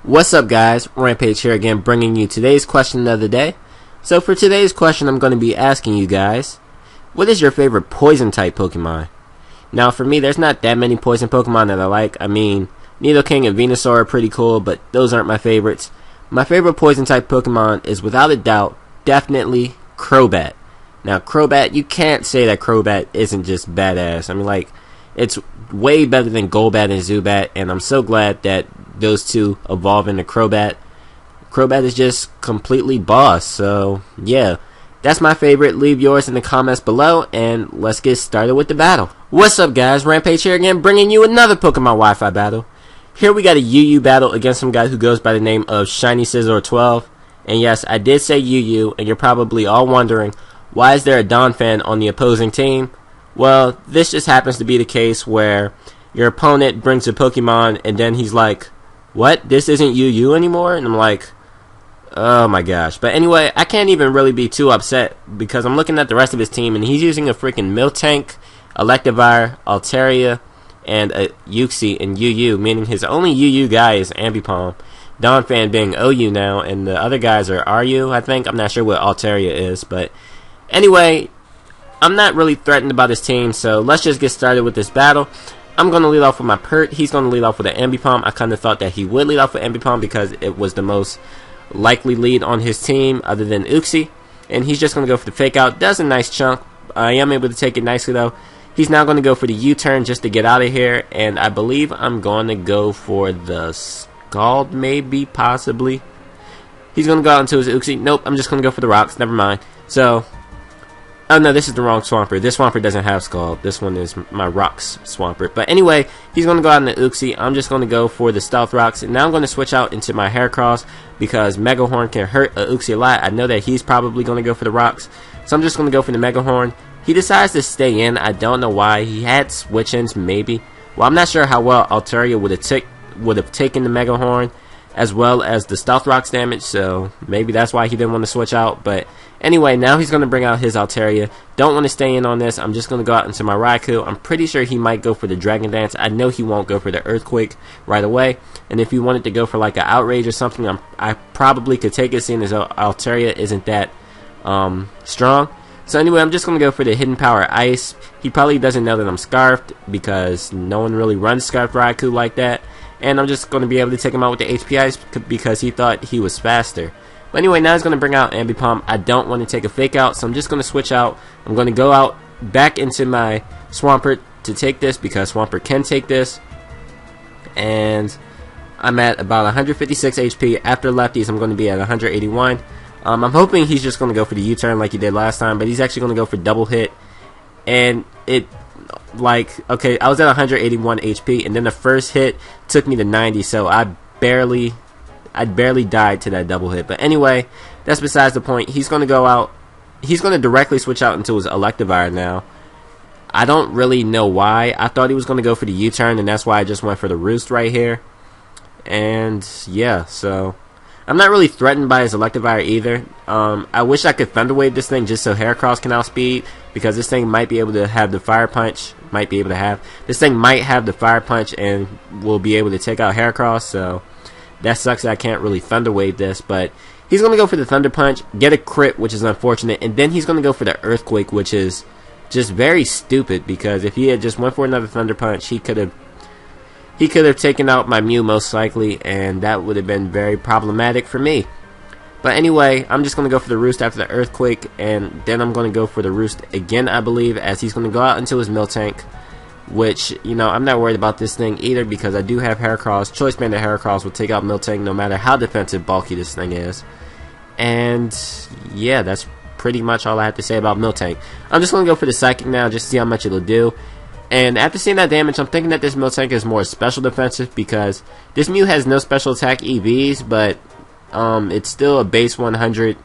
What's up, guys? Rampage here again, bringing you today's question of the day. So for today's question, I'm going to be asking you guys, what is your favorite poison type Pokemon? Now for me, there's not that many poison Pokemon that I like. I mean, Nidoking and Venusaur are pretty cool, but those aren't my favorites. My favorite poison type Pokemon is without a doubt, definitely Crobat. Now Crobat, you can't say that Crobat isn't just badass. I mean, like, it's way better than Golbat and Zubat, and I'm so glad that those two evolve into Crobat. Crobat is just completely boss. So yeah, that's my favorite. Leave yours in the comments below, and let's get started with the battle. What's up, guys? Rampage here again, bringing you another Pokemon Wi-Fi battle. Here we got a UU battle against some guy who goes by the name of shinyscizor12. And yes, I did say UU, and you're probably all wondering, why is there a Don fan on the opposing team? Well, this just happens to be the case where your opponent brings a Pokemon and then he's like, what? This isn't UU anymore? And I'm like, oh my gosh. But anyway, I can't even really be too upset because I'm looking at the rest of his team and he's using a freaking Miltank, Electivire, Altaria, and a Uxie in UU, meaning his only UU guy is Ambipom. Donphan being OU now, and the other guys are RU, I think. I'm not sure what Altaria is, but anyway, I'm not really threatened about his team, so let's just get started with this battle. I'm going to lead off with my Pert. He's going to lead off with an Ambipom. I kind of thought that he would lead off with Ambipom because it was the most likely lead on his team other than Uxie. And he's just going to go for the Fake Out. Does a nice chunk. I am able to take it nicely though. He's now going to go for the U-turn just to get out of here. And I believe I'm going to go for the Scald, maybe, possibly. He's going to go out into his Uxie. Nope, I'm just going to go for the Rocks. Never mind. So, oh no, this is the wrong Swampert. This Swampert doesn't have Scald. This one is my Rocks Swampert. But anyway, he's going to go out in the Uxie. I'm just going to go for the Stealth Rocks. And now I'm going to switch out into my Heracross because Mega Horn can hurt a Uxie a lot. I know that he's probably going to go for the Rocks. So I'm just going to go for the Mega Horn. He decides to stay in. I don't know why. He had switch-ins, maybe. Well, I'm not sure how well Altaria would have taken the Mega Horn as well as the Stealth Rocks damage, so maybe that's why he didn't want to switch out. But anyway, now he's going to bring out his Altaria. Don't want to stay in on this. I'm just going to go out into my Raikou. I'm pretty sure he might go for the Dragon Dance. I know he won't go for the Earthquake right away. And if he wanted to go for like an Outrage or something, I probably could take it, seeing as Altaria isn't that strong. So anyway, I'm just going to go for the Hidden Power Ice. He probably doesn't know that I'm Scarfed because no one really runs Scarfed Raikou like that. And I'm just going to be able to take him out with the HP Ice because he thought he was faster. But anyway, now he's going to bring out Ambipom. I don't want to take a Fake Out, so I'm just going to switch out. I'm going to go out back into my Swampert to take this because Swampert can take this. And I'm at about 156 HP. After lefties, I'm going to be at 181. I'm hoping he's just going to go for the U-turn like he did last time, but he's actually going to go for double hit. And it, like, okay, I was at 181 HP, and then the first hit took me to 90, so I barely died to that double hit. But anyway, that's besides the point. He's going to go out. He's going to directly switch out into his Electivire now. I don't really know why. I thought he was going to go for the U-turn, and that's why I just went for the Roost right here. And yeah, so I'm not really threatened by his Electivire either. I wish I could Thunder Wave this thing just so Heracross can outspeed, because this thing might be able to have the Fire Punch. This thing might have the Fire Punch and will be able to take out Heracross, so that sucks that I can't really Thunder Wave this. But he's going to go for the Thunder Punch, get a crit, which is unfortunate, and then he's going to go for the Earthquake, which is just very stupid, because if he had just went for another Thunder Punch, he could have taken out my Mew most likely, and that would have been very problematic for me. But anyway, I'm just going to go for the Roost after the Earthquake, and then I'm going to go for the Roost again, I believe, as he's going to go out into his Miltank, which, you know, I'm not worried about this thing either because I do have Heracross. Choice Banded Heracross will take out Miltank no matter how defensive bulky this thing is. And yeah, that's pretty much all I have to say about Miltank. I'm just going to go for the Psychic now just to see how much it'll do. And after seeing that damage, I'm thinking that this Miltank is more special defensive because this Mew has no special attack EVs, but it's still a base 100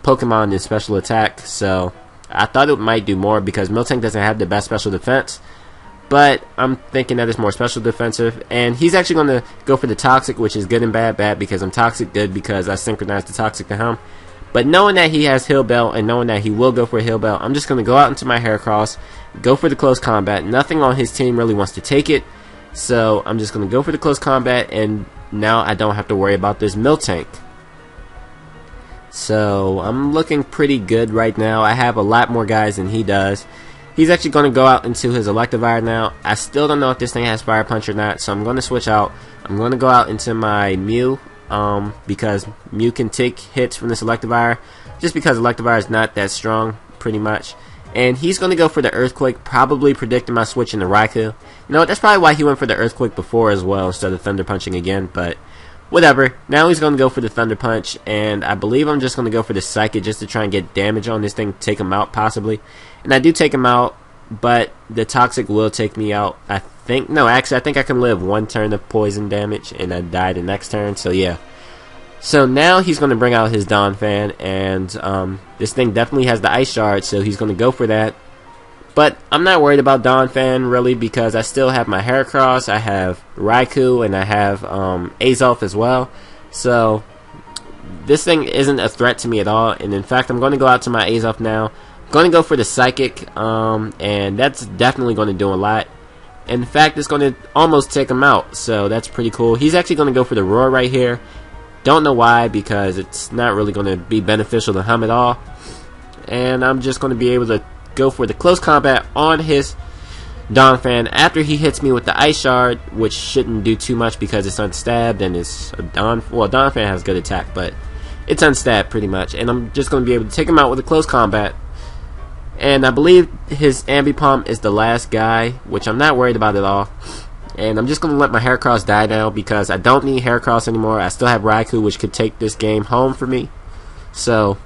Pokemon in special attack, so I thought it might do more because Miltank doesn't have the best special defense. But I'm thinking that it's more special defensive, and he's actually going to go for the Toxic, which is good and bad. Bad because I'm Toxic, good because I synchronized the Toxic to him. But knowing that he has Heal Bell and knowing that he will go for Heal Bell, I'm just going to go out into my Heracross, go for the close combat. Nothing on his team really wants to take it. So I'm just going to go for the close combat, and now I don't have to worry about this mill tank. So I'm looking pretty good right now. I have a lot more guys than he does. He's actually going to go out into his Electivire now. I still don't know if this thing has Fire Punch or not, so I'm going to switch out. I'm going to go out into my Mew, because Mew can take hits from this Electivire, just because Electivire is not that strong, pretty much. And he's going to go for the Earthquake, probably predicting my switch into Raikou. You know, that's probably why he went for the Earthquake before as well, instead of Thunder Punching again, but whatever. Now he's going to go for the Thunder Punch, and I believe I'm just going to go for the Psychic just to try and get damage on this thing, take him out possibly. And I do take him out, but the Toxic will take me out. I think I can live one turn of poison damage, and I die the next turn, so yeah. So now he's going to bring out his Donphan, and this thing definitely has the Ice Shard, so he's going to go for that. But I'm not worried about Donphan really, because I still have my Heracross, I have Raikou, and I have Azelf as well. So this thing isn't a threat to me at all, and in fact I'm going to go out to my Azelf now. I'm going to go for the Psychic, and that's definitely going to do a lot. In fact, it's going to almost take him out, so that's pretty cool. He's actually going to go for the Roar right here. Don't know why, because it's not really going to be beneficial to him at all. And I'm just going to be able to go for the close combat on his Donphan after he hits me with the Ice Shard, which shouldn't do too much because it's unstabbed and it's a Donphan has good attack, but it's unstabbed pretty much. And I'm just going to be able to take him out with a close combat. And I believe his Ambipom is the last guy, which I'm not worried about at all. And I'm just going to let my Heracross die now because I don't need Heracross anymore. I still have Raikou, which could take this game home for me. So,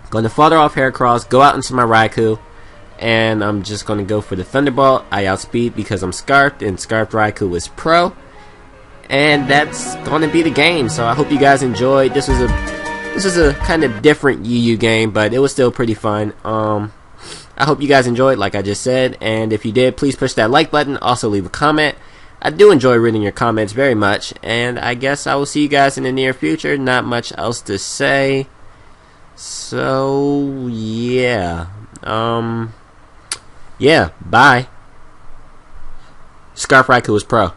I'm going to flutter off Heracross, go out into my Raikou, and I'm just going to go for the Thunderbolt. I outspeed because I'm Scarfed, and Scarfed Raikou is Pro. And that's going to be the game. So I hope you guys enjoyed. This was a kind of different UU game, but it was still pretty fun. I hope you guys enjoyed, like I just said, and if you did, please push that like button. Also leave a comment. I do enjoy reading your comments very much, and I guess I will see you guys in the near future. Not much else to say. So yeah. Yeah, bye. Scarf Raikou is Pro.